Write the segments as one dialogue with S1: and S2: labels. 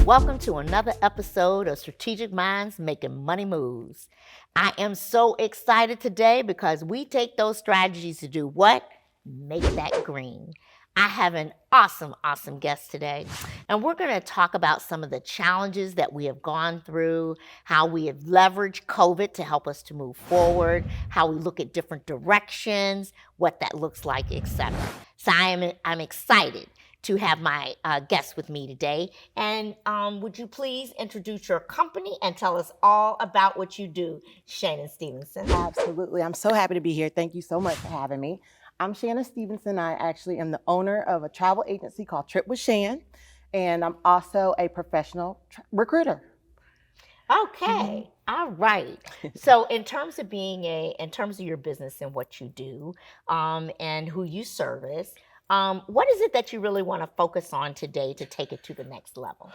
S1: Welcome to another episode of Strategic Minds Making Money Moves. I am so excited today because we take those strategies to do what? Make that green. I have an awesome guest today, and we're going to talk about some of the challenges that we have gone through, how we have leveraged COVID to help us to move forward, how we look at different directions, what that looks like, etc. So I'm excited to have my guest with me today. And would you please introduce your company and tell us all about what you do, Shannon Stevenson?
S2: Absolutely. I'm so happy to be here. Thank you so much for having me. I'm Shannon Stevenson. I actually am the owner of a travel agency called Trip with Shan, and I'm also a professional recruiter.
S1: Okay. All right. So in terms of in terms of your business and what you do, and who you service, what is it that you really want to focus on today to take it to the next level?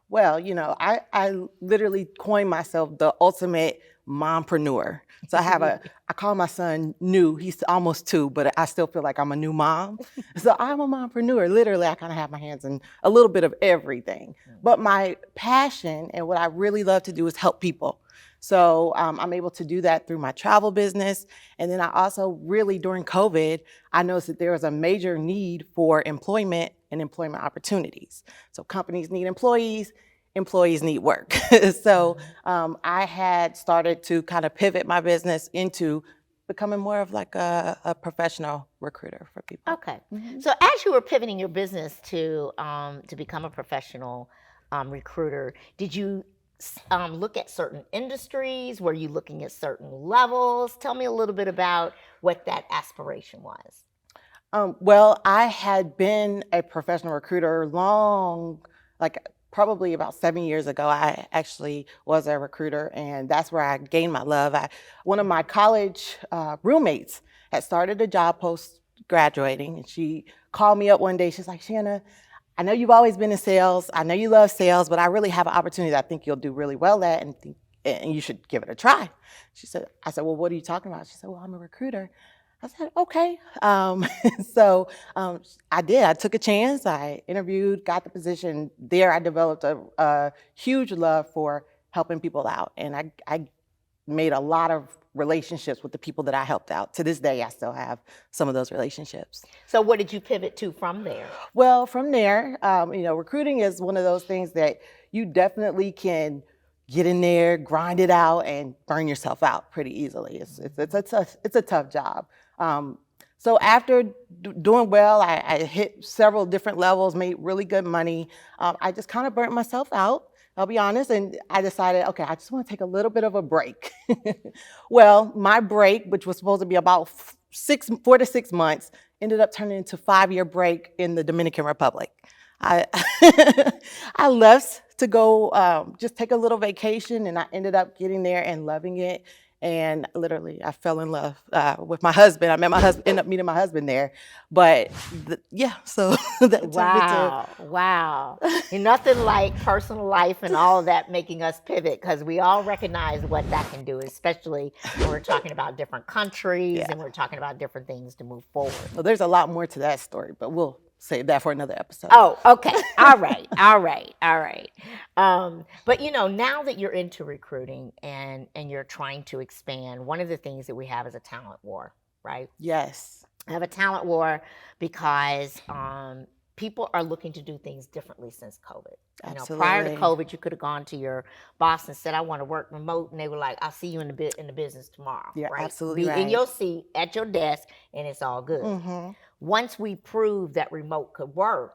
S2: Well, I literally coined myself the ultimate mompreneur. So I call my son new. He's almost 2, but I still feel like I'm a new mom. So I'm a mompreneur. Literally, I kind of have my hands in a little bit of everything. But my passion and what I really love to do is help people. So I'm able to do that through my travel business. And then I also really, during COVID, I noticed that there was a major need for employment and employment opportunities. So companies need employees need work. So I had started to kind of pivot my business into becoming more of like a professional recruiter for people.
S1: Okay. So as you were pivoting your business to become a professional recruiter, did you look at certain industries? Were you looking at certain levels? Tell me a little bit about what that aspiration was.
S2: Well, I had been a professional recruiter probably about 7 years ago. I actually was a recruiter, and that's where I gained my love. One of my college roommates had started a job post graduating, and she called me up one day. She's like, Shanna, I know you've always been in sales. I know you love sales, but I really have an opportunity that I think you'll do really well at, and you should give it a try. I said, well, what are you talking about? She said, well, I'm a recruiter. I said, okay. So I did. I took a chance. I interviewed, got the position. There, I developed a huge love for helping people out. And I made a lot of relationships with the people that I helped out. To this day, I still have some of those relationships.
S1: So what did you pivot to from there?
S2: Well, from there, recruiting is one of those things that you definitely can get in there, grind it out, and burn yourself out pretty easily. It's a tough job. So after doing well, I hit several different levels, made really good money. I just kind of burnt myself out, I'll be honest, and I decided, okay, I just want to take a little bit of a break. Well, my break, which was supposed to be about 4 to 6 months, ended up turning into a 5-year break in the Dominican Republic. I I left to go just take a little vacation, and I ended up getting there and loving it. And literally, I fell in love with my husband. I met my husband, ended up meeting my husband there. But so that
S1: Wow. And nothing like personal life and all of that making us pivot, because we all recognize what that can do, especially when we're talking about different countries and we're talking about different things to move forward.
S2: Well, there's a lot more to that story, but we'll save that for another episode.
S1: Oh, okay. All right. But now that you're into recruiting and you're trying to expand, one of the things that we have is a talent war, right?
S2: Yes.
S1: I have a talent war because people are looking to do things differently since COVID.
S2: Absolutely.
S1: Prior to COVID, you could have gone to your boss and said, I want to work remote. And they were like, I'll see you in the business tomorrow.
S2: Yeah,
S1: right?
S2: absolutely.
S1: Be in your seat at your desk, and it's all good.
S2: Mm-hmm.
S1: Once we proved that remote could work,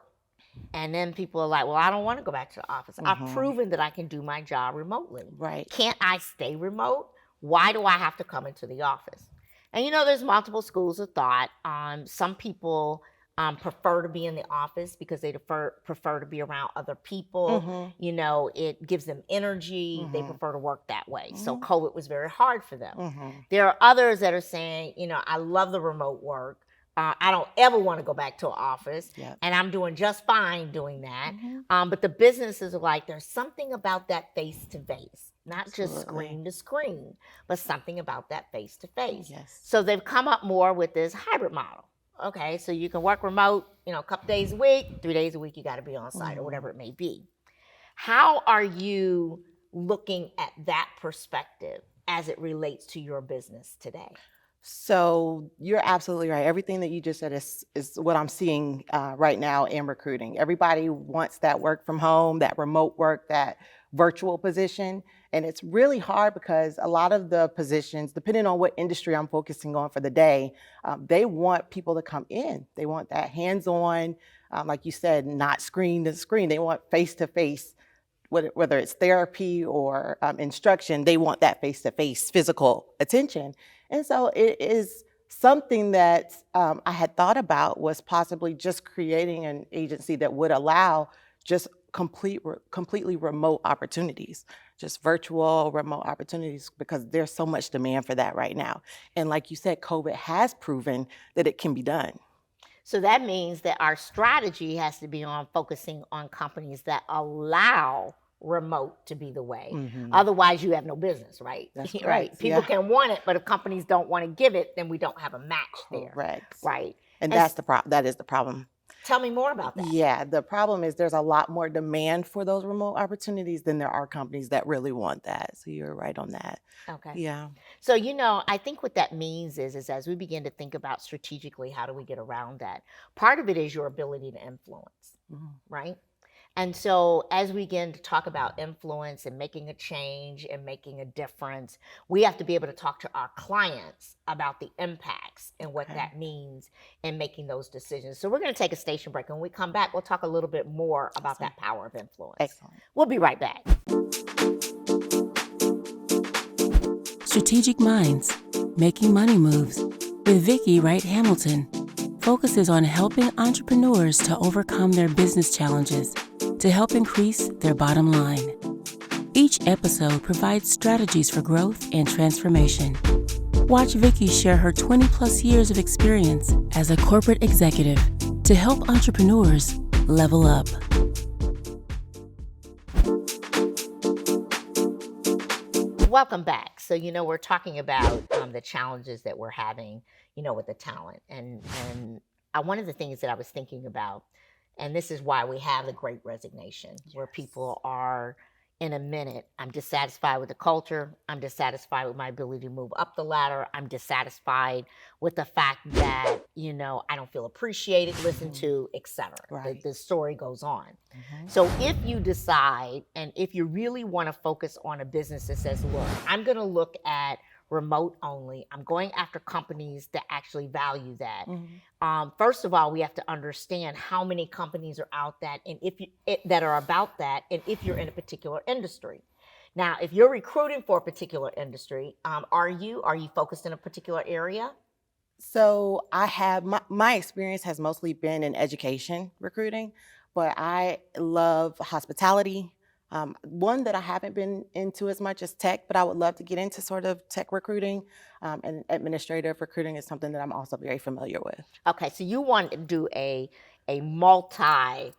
S1: and then people are like, well, I don't want to go back to the office.
S2: Mm-hmm.
S1: I've proven that I can do my job remotely.
S2: Right.
S1: Can't I stay remote? Why do I have to come into the office? And there's multiple schools of thought. Some people prefer to be in the office because they prefer to be around other people.
S2: Mm-hmm.
S1: It gives them energy.
S2: Mm-hmm.
S1: They prefer to work that way.
S2: Mm-hmm.
S1: So COVID was very hard for them.
S2: Mm-hmm.
S1: There are others that are saying, I love the remote work. I don't ever want to go back to an office, and I'm doing just fine doing that.
S2: Mm-hmm.
S1: But the businesses are like, there's something about that face-to-face, not
S2: Absolutely.
S1: just screen to screen, but something about that face-to-face.
S2: Yes.
S1: So they've come up more with this hybrid model. Okay, so you can work remote, a couple days a week, 3 days a week you got to be on site, or whatever it may be. How are you looking at that perspective as it relates to your business today?
S2: So you're absolutely right. Everything that you just said is what I'm seeing right now in recruiting. Everybody wants that work from home, that remote work, that virtual position. And it's really hard because a lot of the positions, depending on what industry I'm focusing on for the day, they want people to come in. They want that hands-on, like you said, not screen to screen. They want face-to-face, whether it's therapy or instruction, they want that face-to-face physical attention. And so it is something that I had thought about was possibly just creating an agency that would allow just completely remote opportunities, just virtual remote opportunities, because there's so much demand for that right now. And like you said, COVID has proven that it can be done.
S1: So that means that our strategy has to be on focusing on companies that allow remote to be the way.
S2: Mhm.
S1: Otherwise, you have no business, right?
S2: That's
S1: Right.
S2: correct,
S1: People
S2: yeah.
S1: can want it, but if companies don't want to give it, then we don't have a match there.
S2: Correct.
S1: Right.
S2: And
S1: And
S2: that's that is the problem.
S1: tell me more about that.
S2: Yeah, the problem is there's a lot more demand for those remote opportunities than there are companies that really want that. So you're right on that.
S1: Okay.
S2: Yeah.
S1: So, I think what that means is as we begin to think about strategically, how do we get around that? Part of it is your ability to influence,
S2: Mhm.
S1: right? And so, as we begin to talk about influence and making a change and making a difference, we have to be able to talk to our clients about the impacts and what
S2: Okay.
S1: that means in making those decisions. So, we're going to take a station break. And when we come back, we'll talk a little bit more about
S2: Awesome.
S1: that power of influence.
S2: Excellent.
S1: We'll be right back.
S3: Strategic Minds, Making Money Moves with Vicki Wright Hamilton focuses on helping entrepreneurs to overcome their business challenges to help increase their bottom line. Each episode provides strategies for growth and transformation. Watch Vicki share her 20-plus years of experience as a corporate executive to help entrepreneurs level up.
S1: Welcome back. So, we're talking about the challenges that we're having, with the talent. And one of the things that I was thinking about, and this is why we have the Great Resignation, where people are in a minute, I'm dissatisfied with the culture. I'm dissatisfied with my ability to move up the ladder. I'm dissatisfied with the fact that, I don't feel appreciated, listened to, etc.
S2: Right.
S1: The story goes on.
S2: Mhm.
S1: So if you decide, and if you really want to focus on a business that says, look, I'm going to look at remote only. I'm going after companies that actually value that.
S2: Mhm.
S1: First of all, we have to understand how many companies are out that, and that are about that, and if you're in a particular industry. Now, if you're recruiting for a particular industry, are you focused in a particular area?
S2: So I have my experience has mostly been in education recruiting, but I love hospitality. One that I haven't been into as much as tech, but I would love to get into sort of tech recruiting, and administrative recruiting is something that I'm also very familiar with.
S1: Okay, so you want to do a multi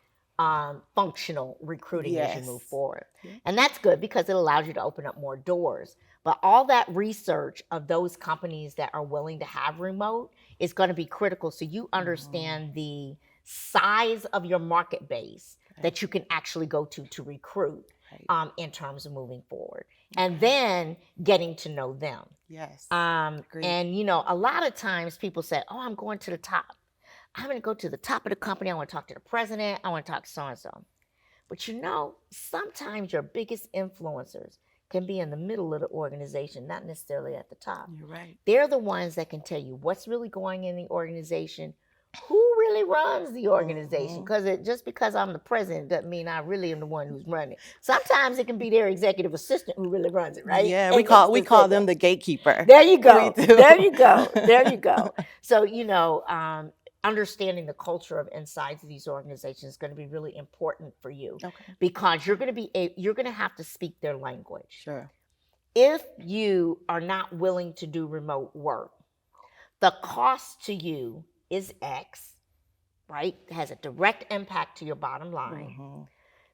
S1: functional recruiting as you move
S2: Yes.
S1: forward.
S2: Yeah.
S1: And that's good because it allows you to open up more doors. But all that research of those companies that are willing to have remote is going to be critical so you understand the size of your market base that you can actually go to recruit
S2: Right.
S1: in terms of moving forward. And then getting to know them.
S2: Yes. Agreed.
S1: And a lot of times people say, oh, I'm going to the top. I'm going to go to the top of the company. I want to talk to the president. I want to talk to so-and-so. But sometimes your biggest influencers can be in the middle of the organization, not necessarily at the top.
S2: You're right.
S1: They're the ones that can tell you what's really going in the organization, who really runs the organization. Because just because I'm the president doesn't mean I really am the one who's running it. Sometimes it can be their executive assistant who really runs it, right?
S2: Yeah,
S1: And
S2: we call
S1: it's the
S2: them the gatekeeper.
S1: There you go.
S2: We do.
S1: There you go. There you go. So, understanding the culture of inside these organizations is going to be really important for you
S2: Okay.
S1: because you're going to have to speak their language.
S2: Sure.
S1: If you are not willing to do remote work, the cost to you is X, right? It has a direct impact to your bottom line.
S2: Mhm.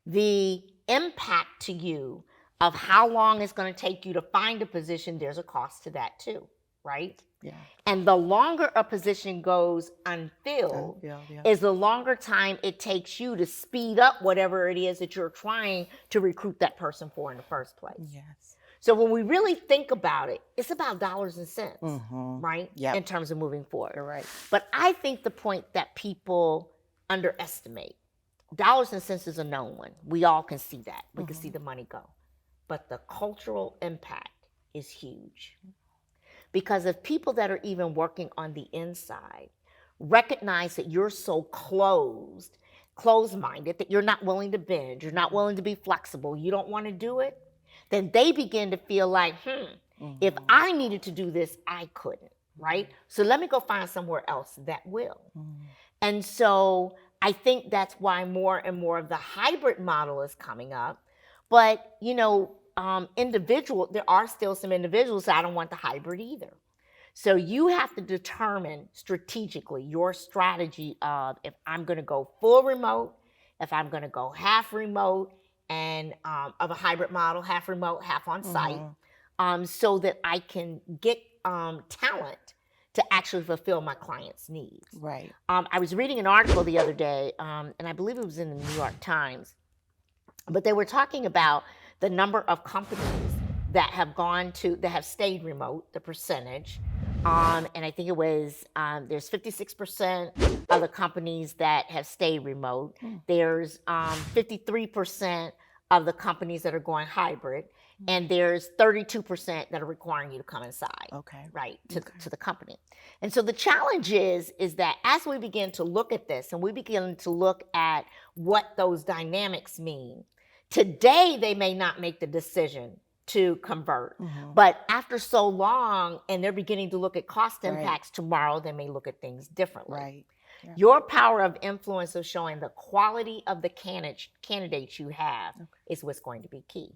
S1: The impact to you of how long it's going to take you to find a position, there's a cost to that too. right?
S2: Yeah.
S1: And the longer a position goes unfilled
S2: Yeah.
S1: is the longer time it takes you to speed up whatever it is that you're trying to recruit that person for in the first place.
S2: Yes.
S1: So when we really think about it, it's about dollars and cents, right?
S2: Yep.
S1: In terms of moving forward.
S2: You're right.
S1: But I think the point that people underestimate, dollars and cents is a known one. We all can see that. We can see the money go. But the cultural impact is huge. Because if people that are even working on the inside recognize that you're so closed-minded, that you're not willing to bend, you're not willing to be flexible, you don't want to do it, then they begin to feel like, if I needed to do this, I couldn't, right? So let me go find somewhere else that will. And so I think that's why more and more of the hybrid model is coming up. But, there are still some individuals that I don't want the hybrid either. So you have to determine strategically your strategy of if I'm going to go full remote, if I'm going to go half remote, and of a hybrid model, half remote, half on site, so that I can get talent to actually fulfill my clients' needs.
S2: Right.
S1: I was reading an article the other day, and I believe it was in the New York Times, but they were talking about the number of companies that have stayed remote, the percentage. And I think it was, there's 56% of the companies that have stayed remote. There's 53% of the companies that are going hybrid. And there's 32% that are requiring you to come inside, right, to the company. And so the challenge is that as we begin to look at this and we begin to look at what those dynamics mean, today they may not make the decision to convert. But after so long, and they're beginning to look at cost impacts, tomorrow they may look at things differently.
S2: Right. Yeah.
S1: Your power of influence of showing the quality of the candidates you have is what's going to be key.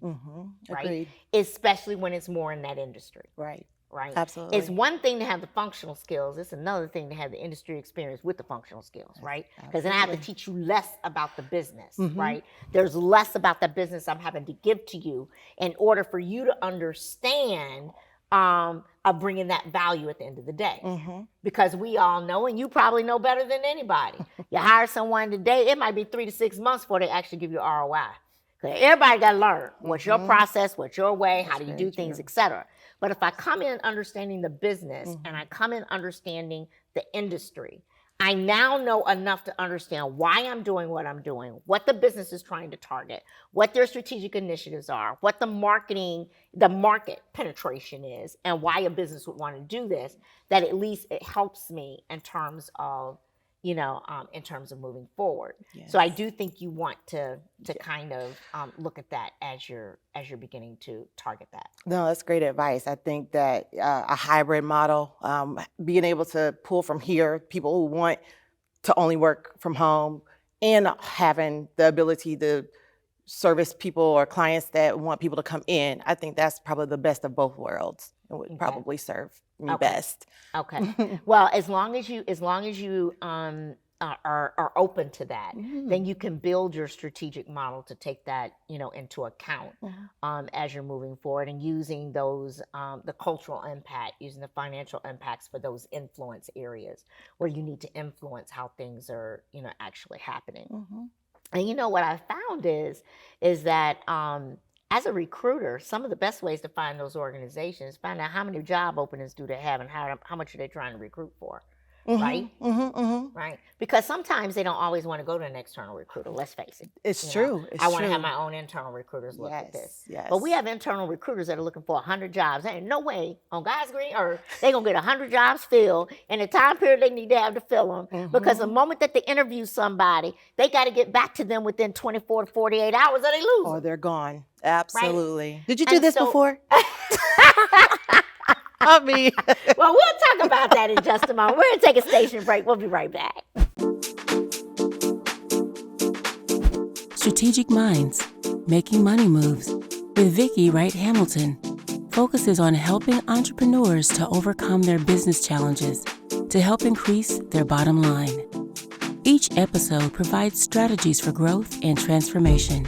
S1: Right?
S2: Agreed.
S1: Especially when it's more in that industry.
S2: Right.
S1: Right?
S2: Absolutely.
S1: It's one thing to have the functional skills. It's another thing to have the industry experience with the functional skills, right? Because then I have to teach you less about the business, right? There's less about the business I'm having to give to you in order for you to understand of bringing that value at the end of the day. Because we all know, and you probably know better than anybody, you hire someone today, it might be 3 to 6 months before they actually give you ROI. Because everybody got to learn what's your process, what's your way, how do you do things, et cetera. But if I come in understanding the business and I come in understanding the industry, I now know enough to understand why I'm doing what I'm doing, what the business is trying to target, what their strategic initiatives are, what the market penetration is, and why a business would want to do this, that at least it helps me in terms of, in terms of moving forward.
S2: Yes.
S1: So I do think you want to kind of look at that as you're beginning to target that.
S2: No, that's great advice. I think that a hybrid model, being able to pull from here, people who want to only work from home, and having the ability to service people or clients that want people to come in, I think that's probably the best of both worlds and would probably serve me best.
S1: Okay. Well, as long as you are open to that, then you can build your strategic model to take that, into account as you're moving forward, and using those the cultural impact, using the financial impacts for those influence areas where you need to influence how things are, actually happening. And what I found is that as a recruiter, some of the best ways to find those organizations, find out how many job openings do they have and how much are they trying to recruit for, right? Right? Because sometimes they don't always want to go to an external recruiter, let's face it.
S2: It's true.
S1: I want to have my own internal recruiters look at this.
S2: Yes.
S1: But we have internal recruiters that are looking for 100 jobs. There ain't no way on God's green earth they're going to get 100 jobs filled in the time period they need to have to fill them. Because the moment that they interview somebody, they got to get back to them within 24 to 48 hours or they lose
S2: Or
S1: them.
S2: they're gone. Absolutely. Did you do
S1: And
S2: this
S1: so-
S2: before? I mean,
S1: Well, we'll talk about that in just a moment. We're going to take a station break. We'll be right back.
S3: Strategic Minds, Making Money Moves with Vicki Wright Hamilton focuses on helping entrepreneurs to overcome their business challenges to help increase their bottom line. Each episode provides strategies for growth and transformation.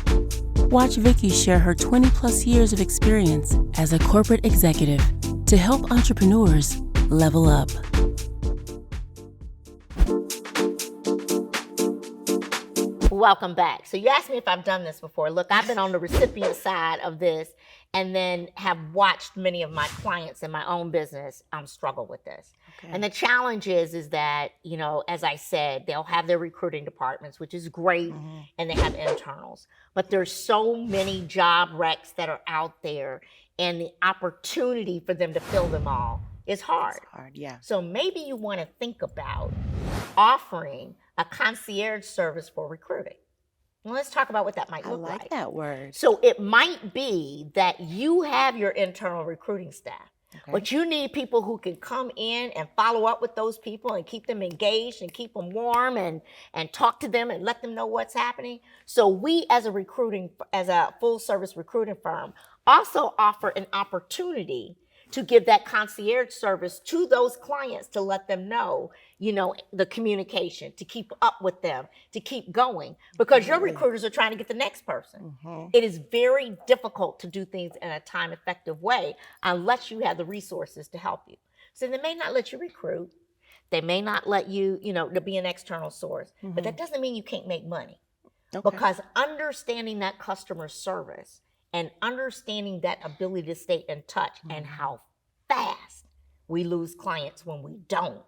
S3: Watch Vicki share her 20-plus years of experience as a corporate executive to help entrepreneurs level up.
S1: Welcome back. So you asked me if I've done this before. Look, I've been on the recipient side of this and then have watched many of my clients in my own business struggle with this.
S2: Okay.
S1: And the challenge is that, you know, as I said, they'll have their recruiting departments, which is great, and they have internals. But there's so many job recs that are out there, and the opportunity for them to fill them all is hard.
S2: It's hard, yeah.
S1: So maybe you want to think about offering a concierge service for recruiting. Well, let's talk about what that might
S2: I
S1: look
S2: like that word.
S1: So it might be that you have your internal recruiting staff,
S2: Okay.
S1: but you need people who can come in and follow up with those people and keep them engaged and keep them warm and talk to them and let them know what's happening. So we as a full service recruiting firm also offer an opportunity to give that concierge service to those clients to let them know, you know, the communication, to keep up with them, to keep going, because your recruiters are trying to get the next person. It is very difficult to do things in a time effective way unless you have the resources to help you. So they may not let you recruit. They may not let you, you know, to be an external source, but that doesn't mean you can't make money.
S2: Okay.
S1: Because understanding that customer service and understanding that ability to stay in touch and how fast we lose clients when we don't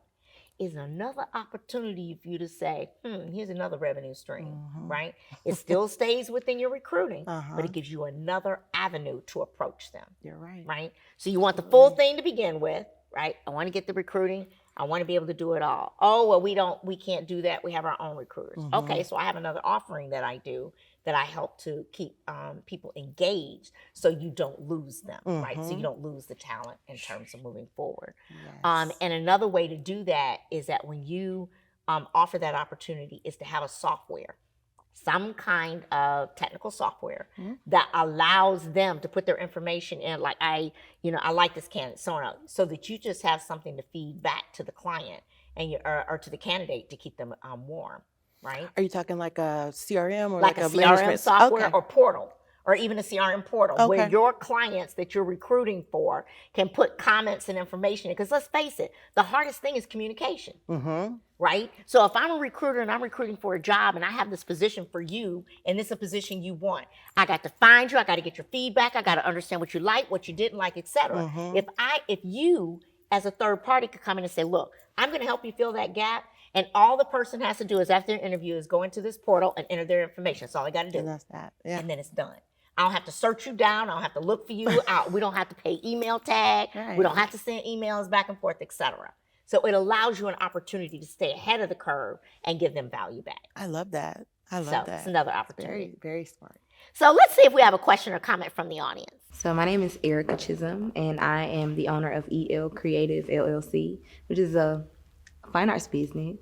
S1: is another opportunity for you to say, here's another revenue stream, right? It still stays within your recruiting, but it gives you another avenue to approach them.
S2: You're right.
S1: Right? So you want the full thing to begin with, right? I want to get the recruiting. I want to be able to do it all. Oh, well, we can't do that. We have our own recruiters. Okay, so I have another offering that I do that I help to keep people engaged so you don't lose them, right? So you don't lose the talent in terms of moving forward.
S2: Yes.
S1: And another way to do that is that when you offer that opportunity is to have a software, some kind of technical software that allows them to put their information in, like I like this candidate, so that you just have something to feed back to the client and or to the candidate to keep them warm, right?
S2: Are you talking like a CRM or
S1: Like a CRM
S2: management
S1: software
S2: Okay.
S1: or portal, or even a CRM portal where
S2: Okay.
S1: your clients that you're recruiting for can put comments and information in. Because let's face it, the hardest thing is communication, right? So if I'm a recruiter and I'm recruiting for a job and I have this position for you and this is a position you want, I got to find you, I got to get your feedback, I got to understand what you like, what you didn't like, etc. If you as a third party could come in and say, look, I'm going to help you fill that gap, and all the person has to do is after their interview is go into this portal and enter their information. That's all they got to do.
S2: And that's that. Yeah.
S1: And then it's done. I don't have to search you down. I don't have to look for you out. We don't have to pay email tag.
S2: Right.
S1: We don't have to send emails back and forth, etc. So it allows you an opportunity to stay ahead of the curve and give them value back.
S2: I love that. I love
S1: So
S2: that.
S1: it's another opportunity.
S2: Very, very smart.
S1: So let's see if we have a question or comment from the audience.
S4: So my name is Erica Chisholm, and I am the owner of EL Creative LLC, which is a fine arts business.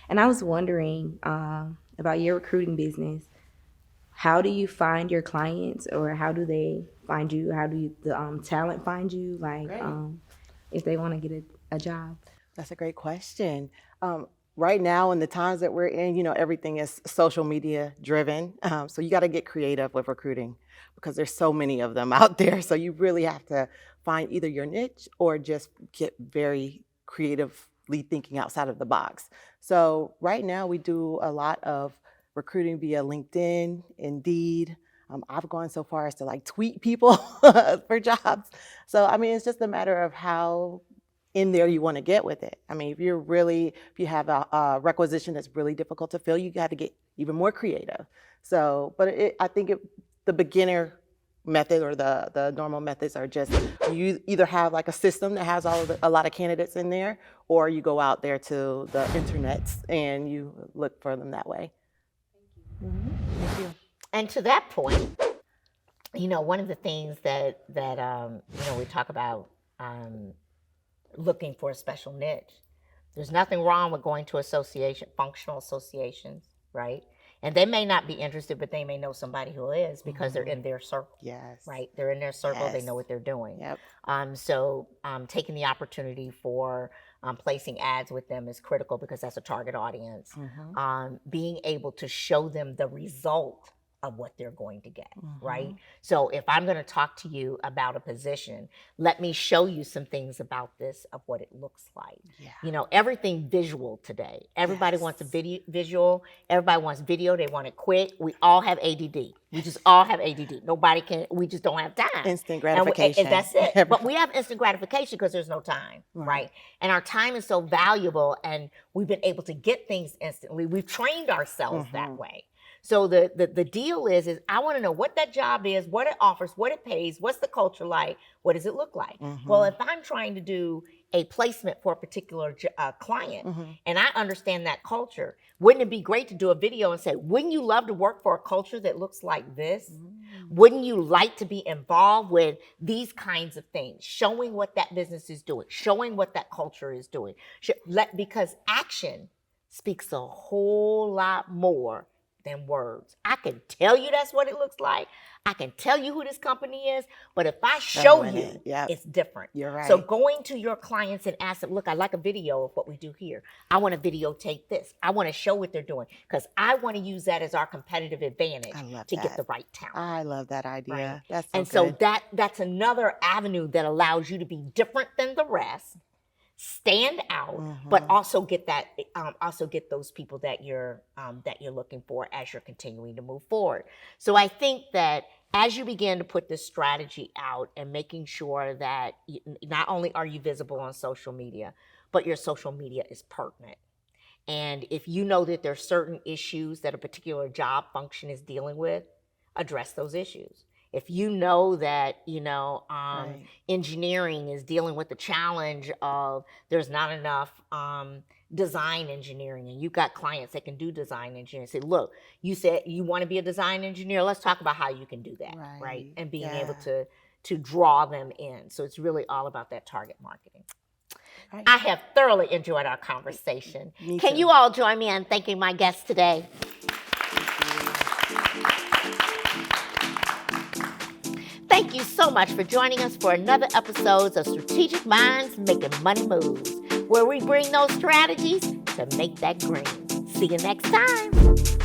S4: And I was wondering about your recruiting business. How do you find your clients, or how do they find you? How do the talent find you? Like, if they want to get a job?
S2: That's a great question. Right now, in the times that we're in, you know, everything is social media driven. So you got to get creative with recruiting because there's so many of them out there. So you really have to find either your niche or just get very creatively thinking outside of the box. So right now we do a lot of recruiting via LinkedIn, Indeed. I've gone so far as to like tweet people for jobs. So, I mean, it's just a matter of how in there you want to get with it. I mean, if you have a requisition that's really difficult to fill, you got to get even more creative. So, but I think the beginner method or the normal methods are just you either have like a system that has a lot of candidates in there, or you go out there to the internets and you look for them that way. Thank you.
S1: And to that point, you know, one of the things that you know, we talk about looking for a special niche. There's nothing wrong with going to functional associations, right? And they may not be interested, but they may know somebody who is because they're in their circle.
S2: Yes.
S1: Right? They're in their circle. They
S2: Yes.
S1: know what they're doing.
S2: Yep.
S1: So taking the opportunity for placing ads with them is critical because that's a target audience. Being able to show them the result of what they're going to get, right? So if I'm going to talk to you about a position, let me show you some things about this of what it looks like.
S2: Yeah.
S1: You know, everything visual today. Everybody wants a visual. Everybody wants video. They want it quick. We all have ADD. We just all have ADD. Nobody can, we just don't have time.
S2: Instant
S1: And
S2: gratification.
S1: that's it. But we have instant gratification because there's no time, right? And our time is so valuable, and we've been able to get things instantly. We've trained ourselves that way. So the deal is I want to know what that job is, what it offers, what it pays, what's the culture like, what does it look like? Well, if I'm trying to do a placement for a particular client and I understand that culture, wouldn't it be great to do a video and say, wouldn't you love to work for a culture that looks like this? Wouldn't you like to be involved with these kinds of things, showing what that business is doing, showing what that culture is doing? Because action speaks a whole lot more than words. I can tell you that's what it looks like. I can tell you who this company is, but if I show you, it's different.
S2: You're right.
S1: So going to your clients and ask them, look, I like a video of what we do here. I want to videotape this. I want to show what they're doing because I want to use that as our competitive advantage to get the right talent.
S2: I love that idea.
S1: Right?
S2: That's so
S1: and
S2: good.
S1: so that's another avenue that allows you to be different than the rest, stand out, but also get that also get those people that you're looking for as you're continuing to move forward. So I think that as you begin to put this strategy out and making sure that not only are you visible on social media, but your social media is pertinent. And if you know that there's certain issues that a particular job function is dealing with, address those issues. If you know that, engineering is dealing with the challenge of there's not enough design engineering, and you've got clients that can do design engineering, say, look, you said you want to be a design engineer. Let's talk about how you can do that, right? And being able to draw them in. So it's really all about that target marketing. Right. I have thoroughly enjoyed our conversation. Can you all join me in thanking my guests today? Thank you so much for joining us for another episode of Strategic Minds Making Money Moves, where we bring those strategies to make that green. See you next time.